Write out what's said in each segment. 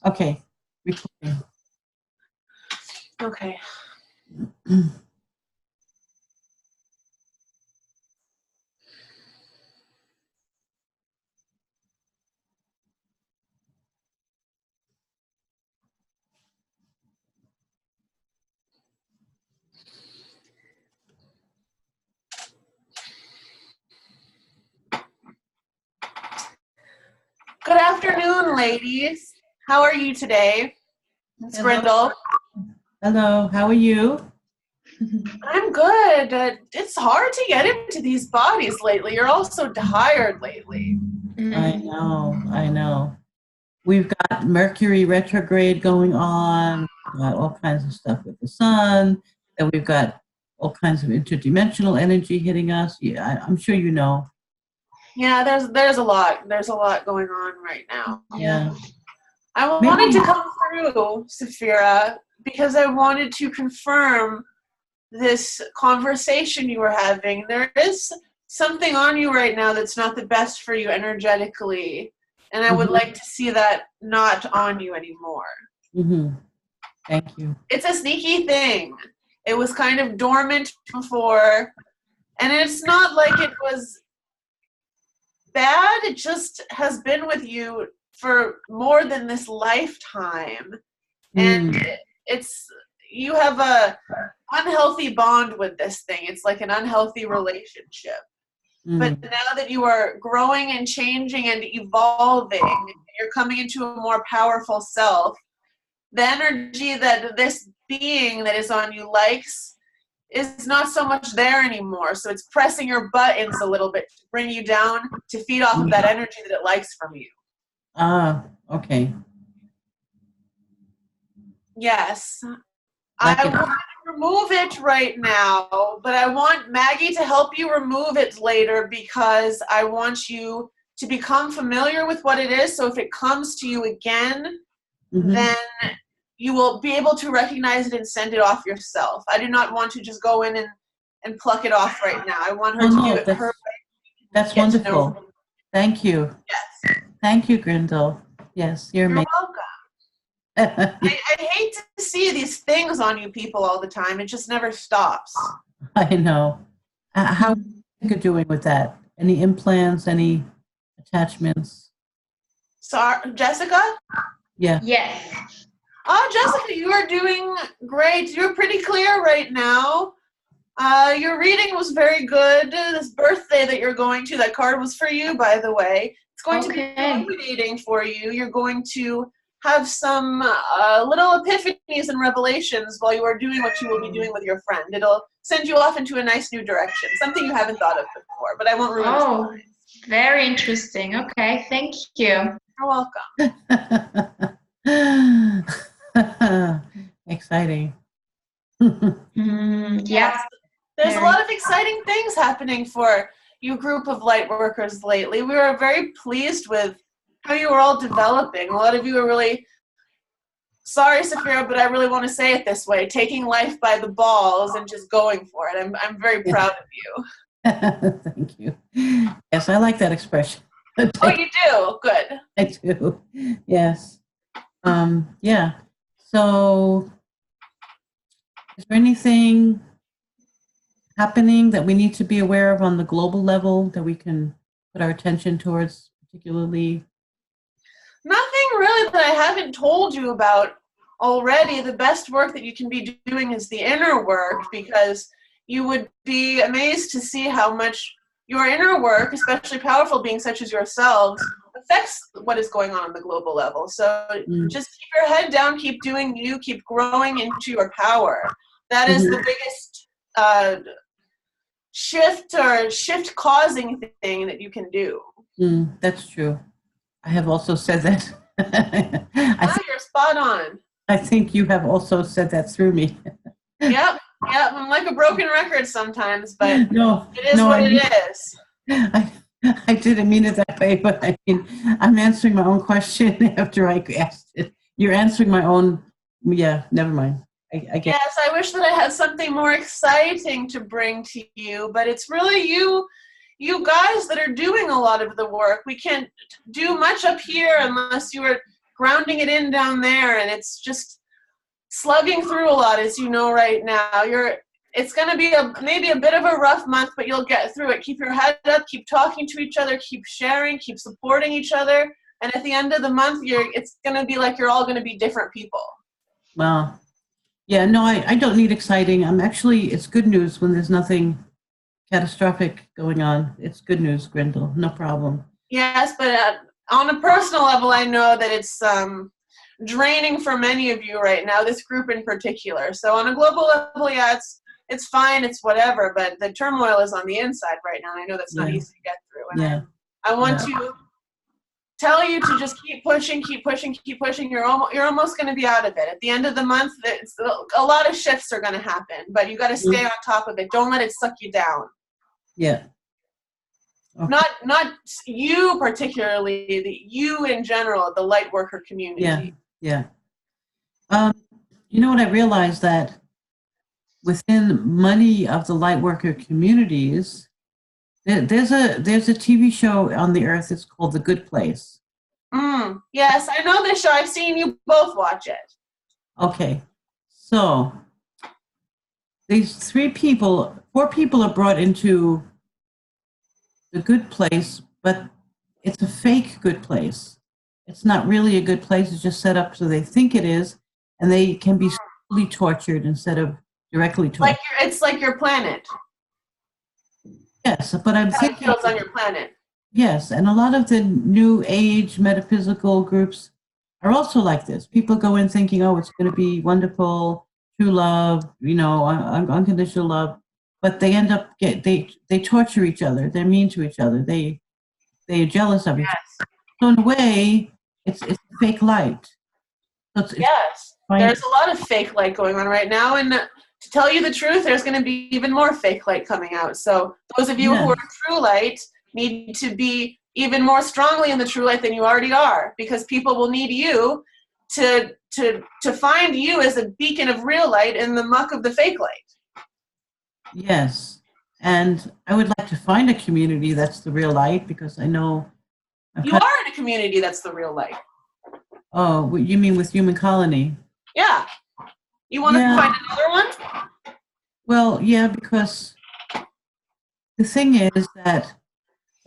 Okay. Recording. Okay. Good afternoon, ladies. How are you today? It's Hello. Grindal. Hello. How are you? I'm good. It's hard to get into these bodies lately. You're all so tired lately. I know. We've got Mercury retrograde going on, all kinds of stuff with the sun, and we've got all kinds of interdimensional energy hitting us. Yeah, I'm sure you know. Yeah, there's a lot. There's a lot going on right now. Yeah. I wanted to come through, Saphira, because I wanted to confirm this conversation you were having. There is something on you right now that's not the best for you energetically, and I would like to see that not on you anymore. Mm-hmm. Thank you. It's a sneaky thing. It was kind of dormant before, and it's not like it was bad. It just has been with you for more than this lifetime, and it's you have a unhealthy bond with this thing. It's like an unhealthy relationship. But now that you are growing and changing and evolving, you're coming into a more powerful self, the energy that this being that is on you likes is not so much there anymore. So it's pressing your buttons a little bit to bring you down to feed off of that energy that it likes from you. Okay. Yes. I want to remove it right now, but I want Maggie to help you remove it later because I want you to become familiar with what it is. So if it comes to you again, then you will be able to recognize it and send it off yourself. I do not want to just go in and pluck it off right now. I want her to do it her way. That's wonderful. Thank you. Yes. Thank you, Grindal. Yes, you're amazing. Welcome. I hate to see these things on you people all the time. It just never stops. I know. How are you doing with that? Any implants, any attachments? Sorry, Jessica? Yeah. Yes. Oh, Jessica, you are doing great. You're pretty clear right now. Your reading was very good. This birthday that you're going to, that card was for you, by the way. It's going to be illuminating for you. You're going to have some little epiphanies and revelations while you are doing what you will be doing with your friend. It'll send you off into a nice new direction, something you haven't thought of before, but I won't ruin it. Oh, very interesting. Okay, thank you. You're welcome. Exciting. Yeah. There's a lot of exciting things happening for you group of light workers lately. We were very pleased with how you were all developing. A lot of you are really, sorry, Saphira, but I really want to say it this way, taking life by the balls and just going for it. I'm very proud of you. Thank you. Yes, I like that expression. Oh, you do? Good. I do. Yes. Yeah. So is there anything happening that we need to be aware of on the global level that we can put our attention towards particularly? Nothing really that I haven't told you about already. The best work that you can be doing is the inner work, because you would be amazed to see how much your inner work, especially powerful beings such as yourselves, affects what is going on the global level. So just keep your head down, keep doing you, keep growing into your power. That is the biggest shift causing thing that you can do. That's true. I have also said that. You're spot on. I think you have also said that through me. Yep. I'm like a broken record sometimes, but it is what it is. I didn't mean it that way, but I mean, I'm answering my own question after I asked it. You're answering my own. Yeah, never mind. I get. Yes, I wish that I had something more exciting to bring to you, but it's really you guys that are doing a lot of the work. We can't do much up here unless you are grounding it in down there, and it's just slugging through a lot, as you know right now. It's going to be maybe a bit of a rough month, but you'll get through it. Keep your head up, keep talking to each other, keep sharing, keep supporting each other. And at the end of the month, it's going to be like you're all going to be different people. Well, yeah, no, I don't need exciting. It's good news when there's nothing catastrophic going on. It's good news, Grindal, no problem. Yes, but on a personal level, I know that it's draining for many of you right now, this group in particular. So on a global level, yeah, it's fine, it's whatever, but the turmoil is on the inside right now. I know that's not easy to get through. And I want to tell you to just keep pushing, keep pushing, keep pushing. You're almost going to be out of it. At the end of the month, a lot of shifts are going to happen, but you got to stay on top of it. Don't let it suck you down. Yeah. Okay. Not you particularly, you in general, the light worker community. Yeah. You know what I realized, that within many of the light worker communities, there's a TV show on the earth. It's called The Good Place. Yes, I know this show. I've seen you both watch it. Okay, so these 4 people are brought into the good place, but it's a fake good place. It's not really a good place. It's just set up so they think it is, and they can be slowly tortured instead of directly tortured. It's like your planet. Yes, but I'm thinking it feels on your planet. Yes, and a lot of the new age metaphysical groups are also like this. People go in thinking, oh, it's going to be wonderful, true love, unconditional love, but they end up they torture each other. They're mean to each other. They're jealous of each other. So in a way, it's fake light. So yes, there's a lot of fake light going on right now, and to tell you the truth, there's going to be even more fake light coming out. So those of you who are true light need to be even more strongly in the true light than you already are, because people will need you to find you as a beacon of real light in the muck of the fake light. Yes, and I would like to find a community that's the real light, because I know you are in a community that's the real light. Oh, you mean with Human Colony? Yeah. You want to find another one? Well, yeah, because the thing is that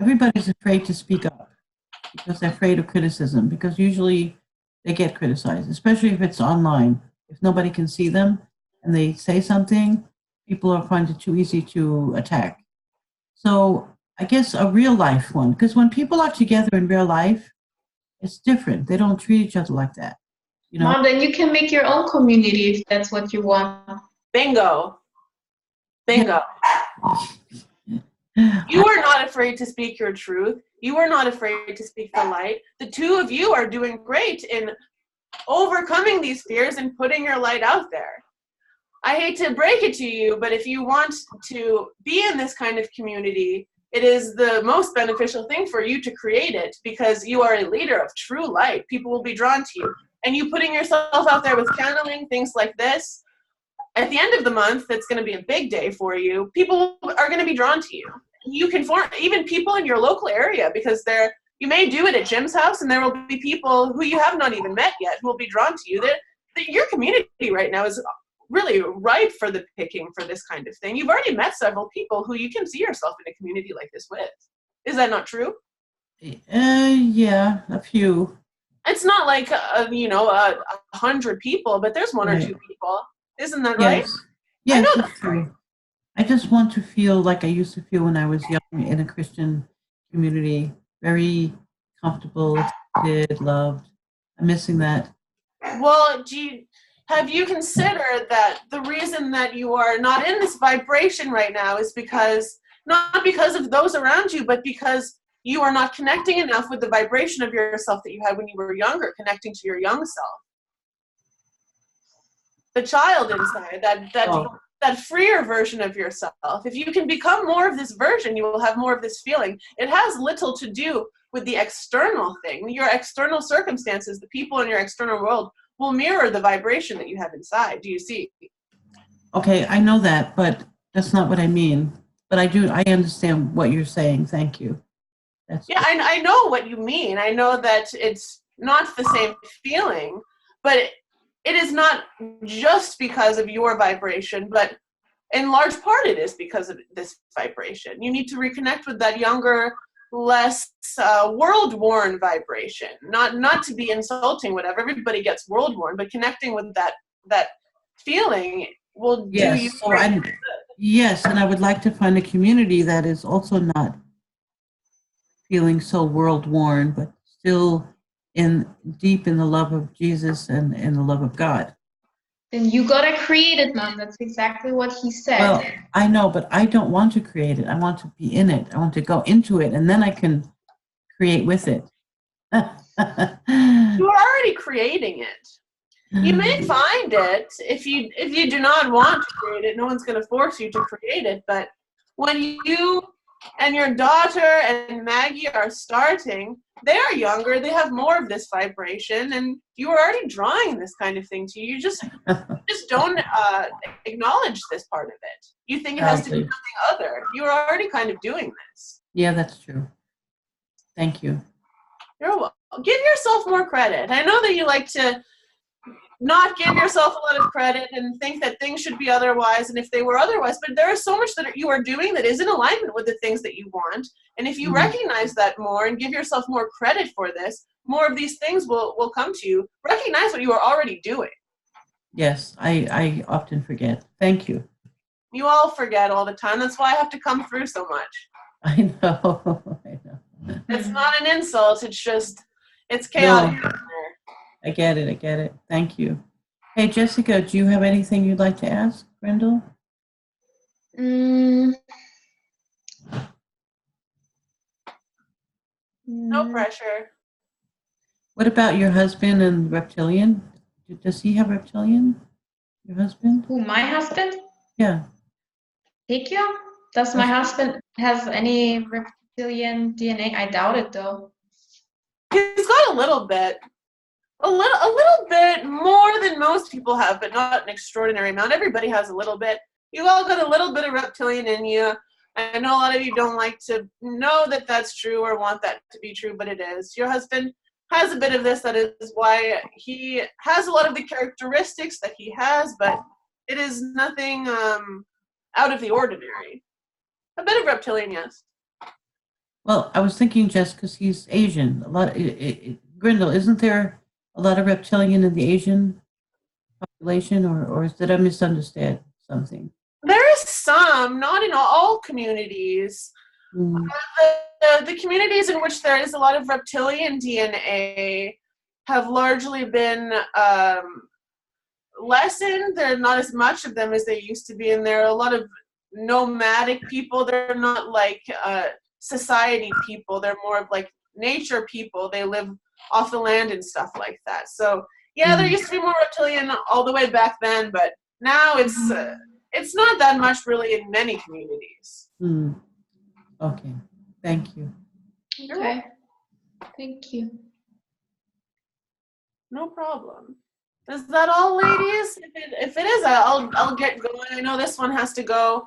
everybody's afraid to speak up because they're afraid of criticism, because usually they get criticized, especially if it's online. If nobody can see them and they say something, people are find it too easy to attack. So I guess a real life one, because when people are together in real life, it's different. They don't treat each other like that. You know? Well, then you can make your own community if that's what you want. Bingo. Bingo. You are not afraid to speak your truth. You are not afraid to speak the light. The two of you are doing great in overcoming these fears and putting your light out there. I hate to break it to you, but if you want to be in this kind of community, it is the most beneficial thing for you to create it, because you are a leader of true light. People will be drawn to you. And you putting yourself out there with channeling, things like this, at the end of the month, that's going to be a big day for you. People are going to be drawn to you. You can form even people in your local area, because you may do it at Jim's house, and there will be people who you have not even met yet who will be drawn to you. Your community right now is really ripe for the picking for this kind of thing. You've already met several people who you can see yourself in a community like this with. Is that not true? Yeah, a few. It's not like 100 people, but there's one or two people. Isn't that right? Yes, I know that's true. I just want to feel like I used to feel when I was young in a Christian community, very comfortable, accepted, loved. I'm missing that. Well, have you considered that the reason that you are not in this vibration right now is not because of those around you, but because you are not connecting enough with the vibration of yourself that you had when you were younger, connecting to your young self. The child inside, that freer version of yourself. If you can become more of this version, you will have more of this feeling. It has little to do with the external thing. Your external circumstances, the people in your external world, will mirror the vibration that you have inside. Do you see? Okay, I know that, but that's not what I mean. But I understand what you're saying. Thank you. I know what you mean. I know that not the same feeling, but it is not just because of your vibration, but in large part it is because of this vibration. You need to reconnect with that younger, less world-worn vibration. Not to be insulting, whatever. Everybody gets world-worn, but connecting with that feeling will do you. Yes, yes, and I would like to find a community that is also not feeling so world-worn, but still deep in the love of Jesus and in the love of God. Then you gotta create it, Mom. That's exactly what he said. Well, I know, but I don't want to create it. I want to be in it. I want to go into it, and then I can create with it. You are already creating it. You may find it if you do not want to create it. No one's going to force you to create it. But when you and your daughter and Maggie are starting, they are younger. They have more of this vibration, and you are already drawing this kind of thing to you. You just don't acknowledge this part of it. You think it has to be something other. You are already kind of doing this. Yeah, that's true. Thank you. You're welcome. Give yourself more credit. I know that you like to not give yourself a lot of credit and think that things should be otherwise, and if they were otherwise, but there is so much that you are doing that is in alignment with the things that you want, and if you recognize that more and give yourself more credit for this, more of these things will come to you. Recognize what you are already doing. Yes, I often forget. Thank you. You all forget all the time. That's why I have to come through so much. I know. I know. It's not an insult. It's just, it's chaotic. No. I get it. Thank you. Hey, Jessica, do you have anything you'd like to ask, Grindal? No pressure. What about your husband and reptilian? Does he have reptilian? Your husband? Who, my husband? Yeah. Thank you. Does my husband have any reptilian DNA? I doubt it, though. He's got a little bit. A little bit more than most people have, but not an extraordinary amount. Everybody has a little bit. You all got a little bit of reptilian in you. I know a lot of you don't like to know that that's true or want that to be true, but it is. Your husband has a bit of this. That is why he has a lot of the characteristics that he has, but it is nothing out of the ordinary. A bit of reptilian, yes. Well, I was thinking just because he's Asian. A lot. Grindal, isn't there a lot of reptilian in the Asian population, or did I misunderstand something? There is some, not in all communities. The communities in which there is a lot of reptilian DNA have largely been lessened. There are not as much of them as they used to be, and there are a lot of nomadic people. They're not like society people. They're more of like nature people. They live off the land and stuff like that. So yeah, there used to be more reptilian all the way back then, but now it's not that much really in many communities. Okay, thank you. Okay, thank you. No problem. Is that all, ladies? If it is, I'll get going. I know this one has to go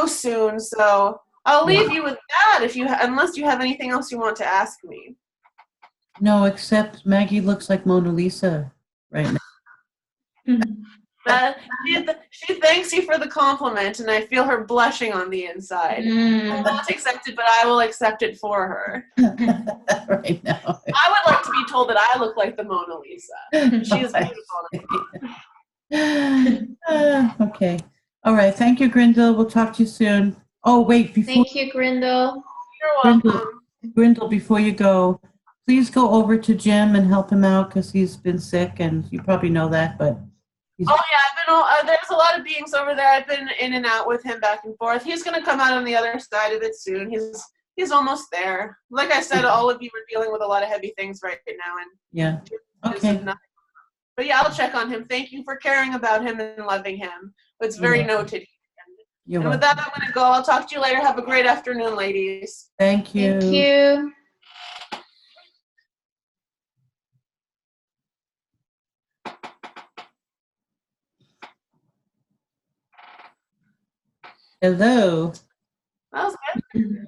soon, so I'll leave you with that. Unless you have anything else you want to ask me. No, except Maggie looks like Mona Lisa right now. She thanks you for the compliment, and I feel her blushing on the inside. I won't accept it, but I will accept it for her. Right now. I would like to be told that I look like the Mona Lisa. She is beautiful. Okay. All right. Thank you, Grindal. We'll talk to you soon. Oh, wait. Thank you, Grindal. You're welcome. Grindal, before you go, please go over to Jim and help him out because he's been sick, and you probably know that, but there's a lot of beings over there. I've been in and out with him back and forth. He's going to come out on the other side of it soon. He's almost there. Like I said, all of you are dealing with a lot of heavy things right now, and yeah. Okay. But yeah, I'll check on him. Thank you for caring about him and loving him. It's very noted. And with that, I'm going to go. I'll talk to you later. Have a great afternoon, ladies. Thank you. Thank you. Hello. That was good.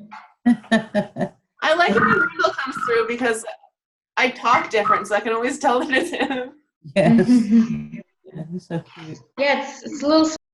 I like when Grindal comes through because I talk different, so I can always tell that it's him. Yes. Yeah, he's so cute. Yeah, it's a little